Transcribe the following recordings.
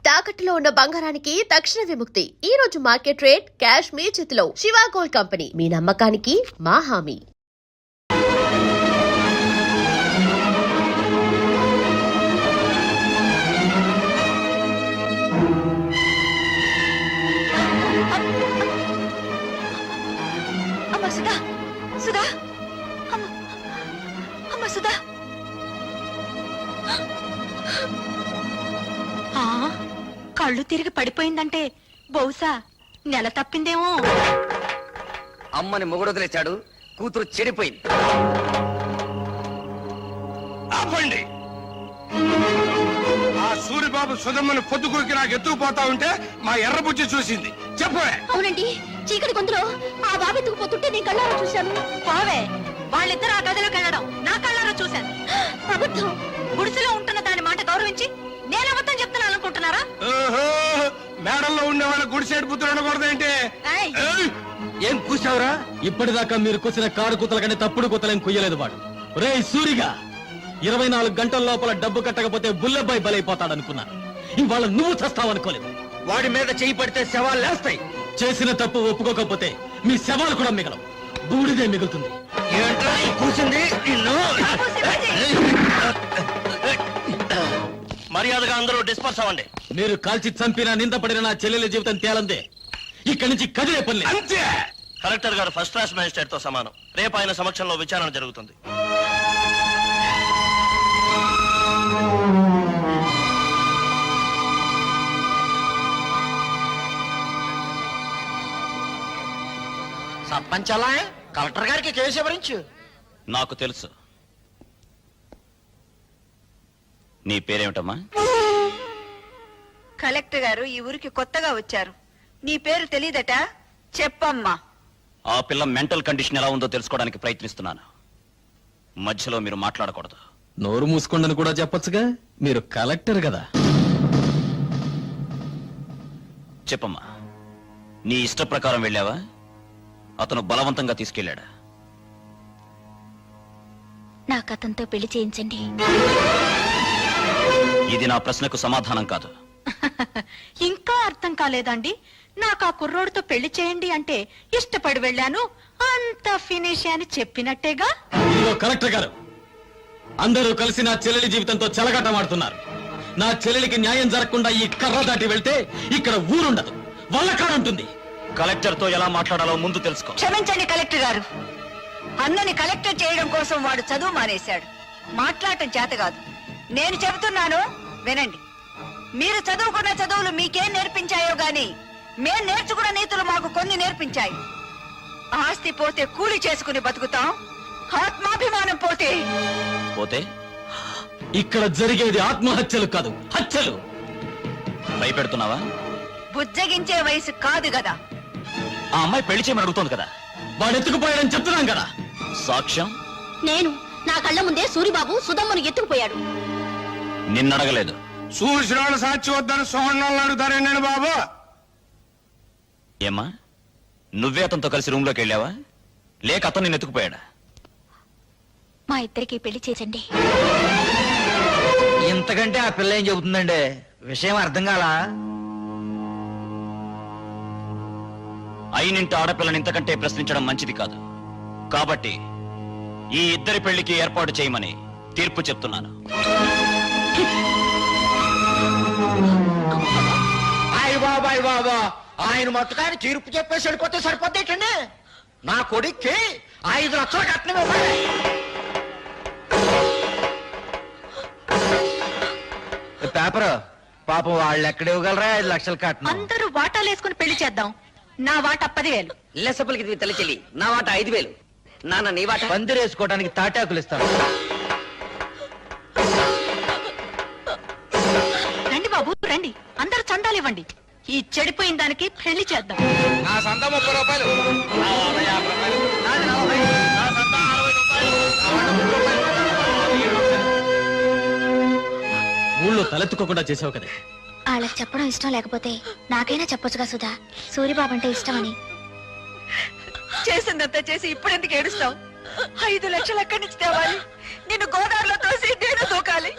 తాకట్టులో ఉన్న బంగారానికి తక్షణ విముక్తి. ఈ రోజు మార్కెట్ రేట్ క్యాష్ మీ చేతిలో. శివ గోల్డ్ కంపెనీ, మీ నమ్మకానికి మా హామీ. సుధా సుధా అమ్మ సుధా కళ్ళు తిరిగి పడిపోయిందంటే బహుశా నెల తప్పిందేమో. అమ్మని మొగుడొదిలేశాడు, కూతురు చెడిపోయింది. ఆపండి. ఆ సూరిబాబు సుధమ్మని పొద్దుకూరికి నాకు ఎత్తుకుపోతా ఉంటే మా ఎర్రబుజ్జి చూసింది. చెప్పే. అవునండి, చీకటి గొంతులో ఆ బాబు ఎత్తుకుపోతుంటే నీ కళ్ళారా చూశాను. బావే, వాళ్ళిద్దరు ఆ గదిలోకి వెళ్ళడం నా కళ్ళారా చూశాను. అబద్ధం. గుడిసెలో ఉంటున్న దాని మాట గౌరవించి నేను అబద్ధం చెప్తున్నాను అనుకుంటున్నారా? మేడల్లో ఉండే వాళ్ళ గుడిసేడు పుత్రులు ఉండకూడదేంటి? ఏం కూసావురా? ఇప్పటిదాకా మీరు కూసిన కారు కూతల కంటే తప్పుడు కూతలేం కుయ్యలేదు వాడు. రే సూరిగా, 24 గంటల లోపల డబ్బు కట్టకపోతే బుల్లెబ్బాయి బలైపోతాడనుకున్నాను. ఇవాళ నువ్వు చస్తావనుకోలేదు. వాడి మీద చేయి పడితే శవాలు లేస్తాయి. చేసిన తప్పు ఒప్పుకోకపోతే మీ శవాలు కూడా మిగలవు, బూడిదే మిగులుతుంది. ఏంట్రా కూసింది? మర్యాదగా అందరూ డిస్పర్స్ అవ్వండి. మీరు కాల్చి చంపిన నిందపడిన నా చెల్లెల జీవితం తేలందే. ఇక్కడి నుంచి కదిలే పని లేదు. అంతే. కలెక్టర్ గారు ఫస్ట్ క్లాస్ మ్యాజిస్ట్రేట్ తో సమానం. రేపు ఆయన సమక్షంలో విచారణ జరుగుతుంది. సర్పంచ్ అలా కలెక్టర్ గారికి కేసు ఎవరించు. నాకు తెలుసు. నీ పేరేమిటమ్మా? కలెక్టర్ గారు ఈ ఊరికి కొత్తగా వచ్చారు. నీ పేరు తెలీదట? చెప్పమ్మా. ఆ పిల్ల మెంటల్ కండిషన్ ఎలా ఉందో తెలుసుకోవడానికి ప్రయత్నిస్తున్నాను. మధ్యలో మీరు మాట్లాడకూడదు. నోరు మూసుకోండని కూడా చెప్పొచ్చుగా, మీరు కలెక్టర్ కదా. చెప్పమ్మా, నీ ఇష్ట ప్రకారం వెళ్ళావా? అతను బలవంతంగా తీసుకెళ్ళాడా? నాకు అతనితో పెళ్లి చేయించండి. ఇది నా ప్రశ్నకు సమాధానం కాదు. ఇంకా అర్థం కాలేదండి? నాకు ఆ కుర్రోడితో పెళ్లి చేయండి అంటే ఇష్టపడి వెళ్ళాను, అంత ఫినిష్ అని చెప్పినట్టేగా. ఇదిగో కలెక్టర్ గారు, అందరూ కలిసి నా చెల్లెలి జీవితంతో చెలగాటమాడుతున్నారు. నా చెల్లెలికి న్యాయం జరగకుండా ఈ కర్ర దాటి వెళ్తే ఇక్కడ ఊరుండదు, వల్లకాడుంటుంది. కలెక్టర్ తో ఎలా మాట్లాడాలో ముందు తెలుసుకో. క్షమించండి కలెక్టర్ గారు, అన్నని కలెక్టర్ చేయడం కోసం వాడు చదువు మానేశాడు. మాట్లాడటం చేత కాదు. నేను చెబుతున్నాను వినండి. మీరు చదువుకున్న చదువులు మీకేం నేర్పించాయో గాని మేం నేర్చుకున్న నీతులు మాకు కొన్ని నేర్పించాయి. ఆస్తి పోతే కూలి చేసుకుని బతుకుతాం, ఆత్మాభిమానం పోతే పోతే ఇక్కడ జరిగేది ఆత్మహత్యలు కాదు, హత్యలు. భయపెడుతున్నావా? బుజ్జగించే వయసు కాదు కదా. ఆ అమ్మాయి పెళ్లి చేయమని అడుగుతోంది కదా. వాడు ఎత్తుకుపోయాడని చెప్తున్నాం కదా. సాక్ష్యం? నేను నా కళ్ళ ముందే సూరిబాబు సుధమ్మను ఎత్తుకుపోయాడు. నిన్నడగలేదు. చూసిన వాళ్ళు సాక్షి వద్దని సోహన్ అడుగుతారేండి బాబు? ఏమ్మా, నువ్వే అతనితో కలిసి రూమ్ లోకి వెళ్ళావా, లేక అతను నిన్ను ఎత్తుకుపోయాడా? మా ఇద్దరికి పెళ్లి చేసండి. ఇంతకంటే ఆ పిల్ల ఏం చెబుతుందండి? విషయం అర్థం కాలా? అయినింటి ఆడపిల్లని ఇంతకంటే ప్రశ్నించడం మంచిది కాదు. కాబట్టి ఈ ఇద్దరి పెళ్లికి ఏర్పాటు చేయమని తీర్పు చెప్తున్నాను. బాబాయ్ బాబా, ఆయన మొత్తకాన్ని తీర్పు చెప్పేసి వెళ్ళిపోతే సరిపోతేటండి. నా కొడుక్కి 5 లక్షలు కట్నం ఇవ్వాలి. పేపర్ పాపం వాళ్ళు ఎక్కడ ఇవ్వగలరా 5 లక్షలు కట్నం? అందరూ వాటాలు వేసుకుని పెళ్లి చేద్దాం. నా వాటా 10,000. లెసపలికి తల్లి చెల్లి, నా వాట 5,000. నాన్న నీ వాట? పందిరేసుకోవడానికి తాటాకులు ఇస్తాను. రండి బాబు రండి, అందరూ చందాలు ఇవ్వండి. ఈ చెడిపోయిన దానికి పెళ్లి చేద్దాం. నా సంత 30 రూపాయలు. ఊళ్ళో తలెత్తుకోకుండా చేసావు కదా. వాళ్ళకి చెప్పడం ఇష్టం లేకపోతే నాకైనా చెప్పొచ్చుగా సుధా, సూరిబాబు అంటే ఇష్టమని. చేసిందంతా చేసి ఇప్పుడెందుకు ఏడుస్తావు? 5 లక్షలు ఎక్కడి నుంచి తేవాలి? నిన్ను గోదావరిలో తోసి నేను దూకాలి.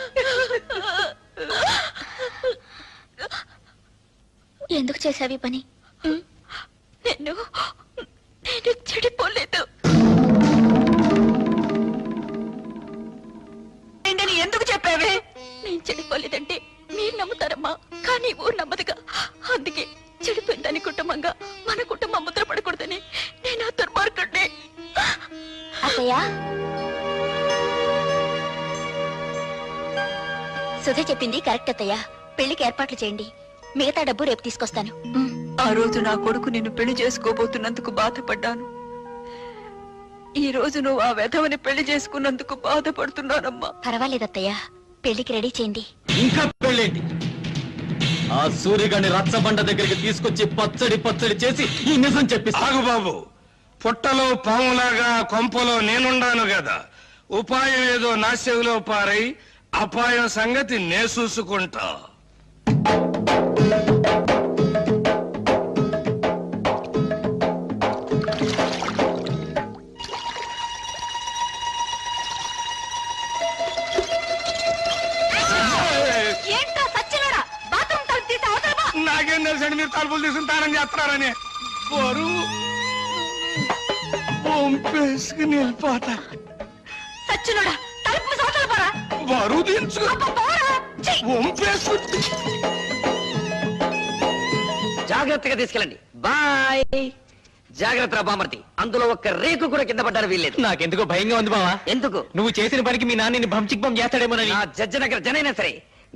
ఎందుకు చేసావి పని? నేను చెడిపోలేదు. ఏంటని ఎందుకు చెప్పావే? నేను చెడిపోలేదంటే మీరు నమ్ముతారమ్మా, కానీ ఊరు నమ్మదుగా. అందుకే చెడిపోయిందని కుటుంబంగా మన కుటుంబం ముద్ర పడకూడదని నేను ఆ దుర్మార్గుడిని. అత్తయ్య, సుధ చెప్పింది కరెక్ట్ అత్తయ్య. పెళ్లికి ఏర్పాట్లు చేయండి, మిగతా డబ్బు రేపు తీసుకొస్తాను. ఆ రోజు నా కొడుకు నిన్ను పెళ్లి చేసుకోబోతున్నందుకు బాధపడ్డాను. ఈ రోజు నువ్వు ఆ వెధవని పెళ్లి చేసుకున్నందుకు బాధపడుతున్నానమ్మా. పర్వాలేదు అత్తయ్య, పెళ్లికి రెడీ చేయండి. ఇంకా పెళ్ళేంటి? ఆ సూర్యగాని రచ్చబండ దగ్గరికి తీసుకొచ్చి పచ్చడి పచ్చడి చేసి ఈ నిజం చెప్పిస్తా. ఆగు బాబు, పుట్టలో పాములాగా కొంపలో నేనుండాను కదా, ఉపాయం ఏదో నా చెవిలో పారై అపాయం సంగతి నే చూసుకుంటా. ఏంటో సచ్చినోడా, బాత్రూమ్ తలుపు తీసి అవతల పో. నాకేం తెలుసండి మీరు తలుపులు తీసుకుని తానం చేస్తున్నారని. బరువు పంపేసుకుని వెళ్ళిపోతా. సచ్చినోడా, తలుపు మూసి అవతల పోరా. బరువు దించుకు అబ్బా, పోరా. ఛీ! వంపేసుకు. జాగ్రత్తగా తీసుకెళ్ళండి. బాయ్. జాగ్రత్త బామర్తి, అందులో ఒక్క రేకు కూడా కింద పడ్డారు వీల్లేదు. నాకెందుకో భయంగా ఉంది బావా. ఎందుకు? నువ్వు చేసిన పనికి మీ నాన్నని భంచిక్బం చేస్తాడేమోనని. నా జడ్జి దగ్గర జనైనా సరే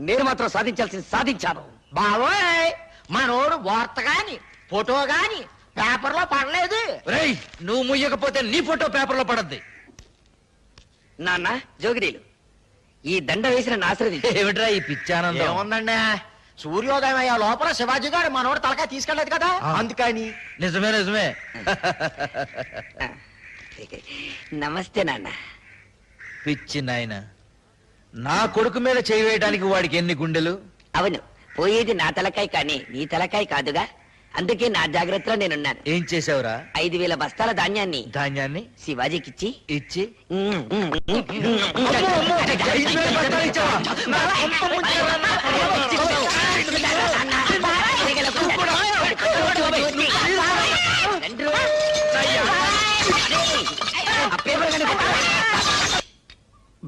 నేను మాత్రం సాధించాల్సింది సాధించాను. బావోయ్, మనోడు వార్త గాని ఫోటో గాని పేపర్ లో పడలేదు. రేయ్, నువ్వు ముయ్యకపోతే నీ ఫోటో పేపర్ లో పడద్ది. నాన్న జోగిరీలు, ఈ దండ వేసిన ఆశ్రదించి ఏమిట్రా ఈ పిచ్చానందం? ఏముందండి, సూర్యోదయం అయ్యే లోపల శివాజీ గారు మనోడు తలకాయ తీసుకెళ్ళలేదు కదా, అందుకని. నిజమే నిజమే. నమస్తే నాన్న. పిచ్చి నాయన, నా కొడుకు మీద చేయి వేయడానికి వాడికి ఎన్ని గుండెలు? అవును, పోయేది నా తలకాయ కానీ నీ తలకాయ కాదుగా, అందుకే నా జాగ్రత్తలో నేనున్నాను. ఏం చేసావురా? 5,000 బస్తాల ధాన్యాన్ని ధాన్యాన్ని శివాజీకిచ్చి ఇచ్చి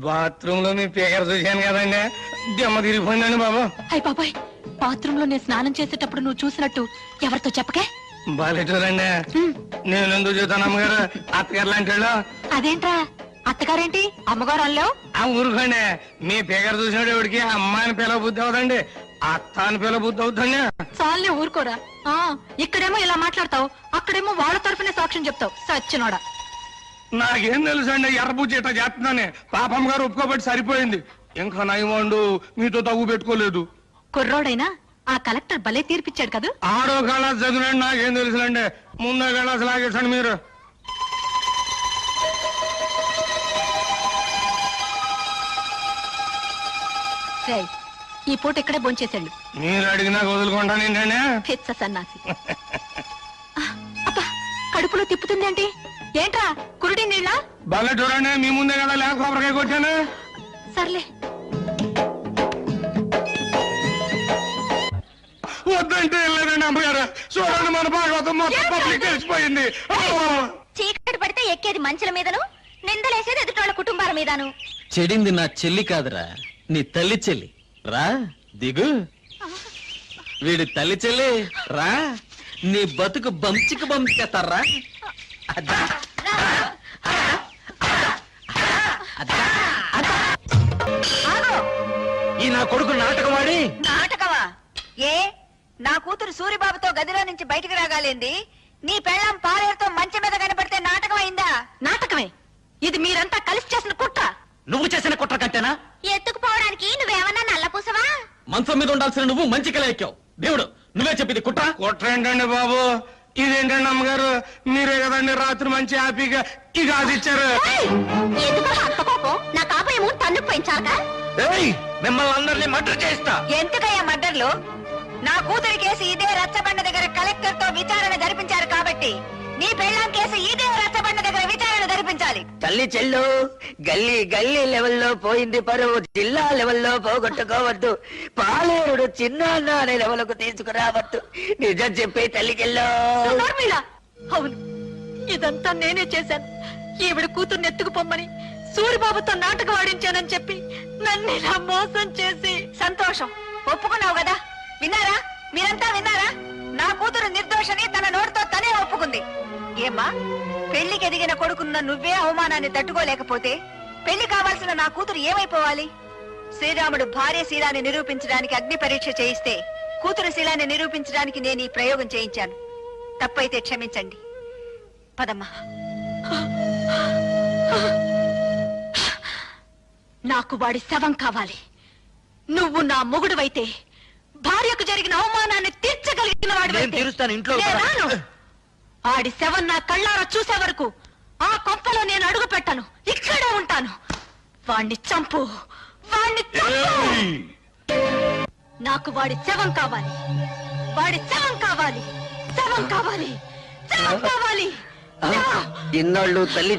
బాత్రూమ్ లో మీ పేకర చూశాను కదండి, దెమ్మ తిరిగిపోయిందండి బాబు. అయ్య బాబాయ్, బాత్రూమ్ లో నేను స్నానం చేసేటప్పుడు నువ్వు చూసినట్టు ఎవరితో చెప్పకే. బాలేటూరండి, నేను ఎందుకు చూస్తాను అమ్మగారు, అత్తగారు లాంటి వాళ్ళు. అదేంట్రా, అత్తగారేంటి అమ్మగారు అల్లో? ఆ ఊరుకోండి, మీ పేకర చూసినప్పుడు ఎవరికి అమ్మాయిని పిల్ల బుద్ధి అవుతండి, అత్త అని పిల్ల బుద్ధి అవుతుంది. చాలే ఊరుకోరా. ఆ, ఇక్కడేమో ఇలా మాట్లాడతావు, అక్కడేమో వాళ్ళ తరఫునే సాక్ష్యం చెప్తావు. సచ్చినోడా. నాకేం తెలుసు అండి, ఎర్రబుజ్జి ఇట్లా చేస్తున్నానే, పాపం గారు ఒప్పుకోబట్టి సరిపోయింది. ఇంకా నయమండు మీతో తగ్గు పెట్టుకోలేదు. కుర్రోడైనా ఆ కలెక్టర్ భలే తీర్పిచ్చాడు కదా. ఆడో కళాసు చదివినండి, నాకేం తెలుసులండి, ముందో కళాసు లాగేసండి మీరు. రేయ్, ఈ పూట ఇక్కడే భోంచేసాడు. మీరు అడిగినా వదులుకుంటాను ఏంటండి. పిచ్చ సన్నాసి. అబ్బా, కడుపులో తిప్పుతుంది ఏంటి? ఏంట్రా, కురుడి నీళ్ళ? భలే చూడండి, మీ ముందే కదా లేక కొబ్బరికాయ కొట్టాను. సర్లే. వద్దంటే వెళ్ళలేదండి అమ్మగారు, చూడండి మన భాగవతం మొత్తం పబ్లిక్ తెలిసిపోయింది. చీకటి పడితే ఎక్కేది మంచుల మీదను, నిందలేసేది ఎదుటోళ్ళ కుటుంబాల మీదను. చెడింది నా చెల్లి కాదురా, నీ తల్లి చెల్లి. రా దిగు. వీడి తల్లి చెల్లి రా, నీ బతుకు బంచికి బంపికేస్తారా. ఈ నా కొడుకు నాటకమాడి. నాటకమా? ఏ, నా కూతురు సూరిబాబుతో గదిలో నుంచి బయటికి రాగాలేంది? నీ పెళ్ళం పాలేరుతో మంచం మీద కనబడితే నాటకం అయిందా? నాటకమే. ఇది మీరంతా కలిసి చేసిన కుట్ర. నువ్వు చేసిన కుట్ర కంటేనా? ఎత్తుకుపోవడానికి నువ్వేమన్నా నల్లపూసవా? మంచం మీద ఉండాల్సిన నువ్వు మంచి కల ఎక్కావు. దేవుడు, నువ్వే చెప్పింది కుట్ర. కుట్ర ఏంటండి బాబు, ఇదేంటండి అమ్మగారు, మీరే కదండి రాత్రి మంచి హ్యాపీగా ఈ గాజు ఇచ్చారు. ఎందుకు అంత కోపం? నా కాపేమో తన్నుకు పెంచాలక? మిమ్మల్ని అందరినీ మర్డర్ చేస్తా. ఎందుకయ్యా మర్డర్లు? నా కూతురి కేసు ఇదే రచ్చబండ దగ్గర కలెక్టర్ తో విచారణ జరిపించారు కాబట్టి నీ పెళ్ళాం కేసు ఇదే రచ్చబండ దగ్గర విచారణ జరిపించాలి. తల్లి చెల్లు గల్లీ గల్లీ లెవెల్లో పోయింది పరువు, జిల్లా లెవెల్లో పోగొట్టుకోవద్దు, పాలేరుడు చిన్న అనే లెవెల్కు తీసుకురావద్దు. నిజం చెప్పే తల్లి చెల్లు. నోర్మిళ! అవును, ఇదంతా నేనే చేశాను. ఈవిడ కూతుర్ని ఎత్తుకుపోమ్మని సూరిబాబుతో నాటకం ఆడించానని చెప్పి నన్ను ఇలా మోసం చేసి. సంతోషం, ఒప్పుకున్నావు కదా. విన్నారా, మీరంతా విన్నారా? నా కూతురు నిర్దోషని తన నోటితో తనే ఒప్పుకుంది. ఏమ్మా, పెళ్లికి ఎదిగిన కొడుకున్న నువ్వే అవమానాన్ని తట్టుకోలేకపోతే పెళ్లి కావాల్సిన నా కూతురు ఏమైపోవాలి? శ్రీరాముడు భార్య శీలాన్ని నిరూపించడానికి అగ్ని పరీక్ష చేయిస్తే కూతురు శీలాన్ని నిరూపించడానికి నేను ఈ ప్రయోగం చేయించాను. తప్పైతే క్షమించండి. పదమ్మా. నాకు వాడి శవం కావాలి. నువ్వు నా మొగుడువైతే భార్యకు జరిగిన అవమానాన్ని తీర్చగలిగిన వాడివైతే తీరుస్తాను. ఇంట్లో నేను రాను. ఆడి శవం నా కళ్ళారా చూసే వరకు ఆ కొంపలో నేను అడుగు పెట్టను. ఇక్కడే ఉంటాను. వాణ్ణి చంపు, వాణ్ణి చంపు. నాకు వాడి శవం కావాలి. వాడి శవం కావాలి. శవం కావాలి. శవం కావాలి. శవం. ఇన్నాళ్ళు తల్లి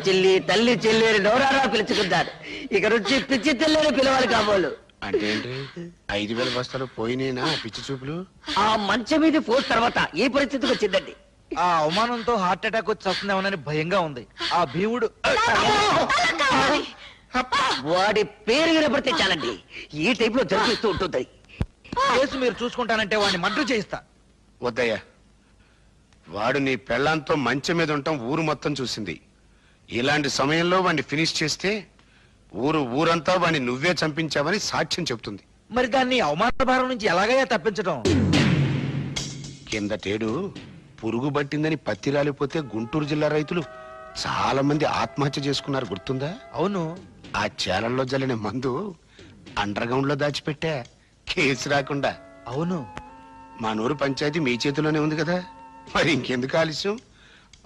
చెల్లి అని నోరారా పిలుచుకుంటారు. ఇక నుంచి పిచ్చి తెల్లని పిలవాలి కాబోలు. అంటే 5,000 బస్తాలు పోయినేనా పిచ్చి చూపులు? ఆ మంచం మీద పోస్ట్ తర్వాత ఈ పరిస్థితికి వచ్చిందండి. ఆ అవమానంతో హార్ట్ అటాక్ వచ్చి వస్తుందేమోనని భయంగా ఉంది. ఆ భీముడు తల కావాలి. వాడి పేరు వినపడితే చాలండి, ఈ టైప్ లో జరిపిస్తూ ఉంటుంది. కేసు మీరు చూసుకుంటానంటే వాడిని మర్డర్ చేయిస్తా. వద్దయ్యా, వాడు నీ పెళ్ళాంతో మంచం మీద ఉంటాం ఊరు మొత్తం చూసింది. ఇలాంటి సమయంలో వాడిని ఫినిష్ చేస్తే ఊరంతా వాడిని నువ్వే చంపించావని సాక్ష్యం చెప్తుంది. మరి దాన్ని అవమాన భారం నుంచి ఎలాగైనా తప్పించడం? కిందటేడు పురుగు పట్టిందని పత్తి రాలిపోతే గుంటూరు జిల్లా రైతులు చాలా మంది ఆత్మహత్య చేసుకున్నారు, గుర్తుందా? అవును. ఆ చేలల్లో జల్లిన మందు అండర్ గ్రౌండ్ లో దాచిపెట్టా, కేసు రాకుండా. అవును. మా నూరు పంచాయతీ మీ చేతిలోనే ఉంది కదా, మరి ఇంకెందుకు ఆలస్యం?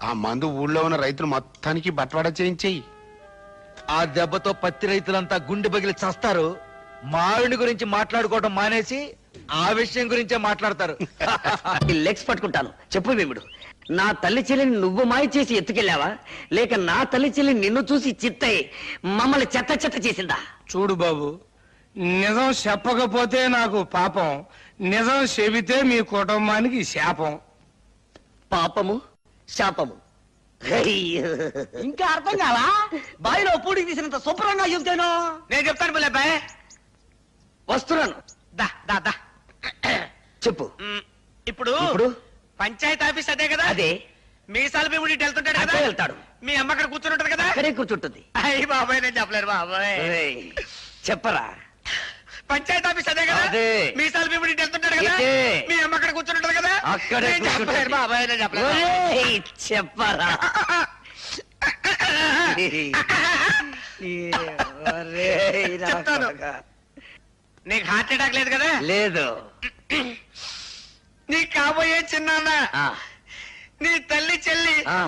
ఆ మందు ఊళ్ళో ఉన్న రైతులు మొత్తానికి బట్వాడా చేయించేయి. ఆ దెబ్బతో పత్తి రైతులంతా గుండె పగిలి చస్తారు. మారుని గురించి మాట్లాడుకోవడం మానేసి ఆ విషయం గురించే మాట్లాడతారు. లెగ్స్ పట్టుకుంటాను. చెప్పు భీముడు, నా తల్లి చెల్లిని నువ్వు మాయ చేసి ఎత్తుకెళ్ళావా, లేక నా తల్లి చెల్లి నిన్ను చూసి చిత్తయి మమ్మల్ని చెత్త చెత్త చేసిందా? చూడు బాబు, నిజం చెప్పకపోతే నాకు పాపం, నిజం చెబితే మీ కుటుంబానికి శాపం. పాపము శాపము. ఇంకా అర్థం కావా? బావిలో పూడికి తీసినంత శుభ్రంగా చెప్తాను. నేను చెప్తాను పిల్లబాయ్. వస్తున్నాను. దా దా దా. చెప్పు. ఇప్పుడు ఇప్పుడు పంచాయతీ ఆఫీస్ అదే కదా? అదే. మీసాల భీముడి ఇటు వెళ్తుంటాడు కదా? అక్కడే వెళ్తాడు. మీ అమ్మ అక్కడ కూర్చుని ఉంటది కదా? అక్కడే కూర్చుంటుంది. అయ్యి బాబాయ్, నేను చెప్పలేను బాబాయ్. ఏయ్, చెప్పరా. పంచాయతీ ఆఫీస్ అదే కదా? అదే. మీసాల భీముడి ఇటు వెళ్తుంటాడు కదా? ఇదే. మీ అమ్మ అక్కడ కూర్చుని ఉంటది కదా? అక్కడే నేను చెప్పలేను కూర్చుంటుంది. బాబాయ్, నేను చెప్పలేను. ఒరేయ్, చెప్పరా. ఒరేయ్, నా చెప్తాను. కొడకా. నీకు హార్ట్ అటాక్ లేదు కదా? లేదు. నీకు కాబోయే చిన్నాన్న, ఆ, నీ తల్లి చెల్లి ఆ.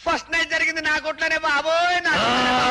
ఫస్ట్ నైట్ జరిగింది నా కొట్లోనే బాబోయ్. నా కొట్లోనే.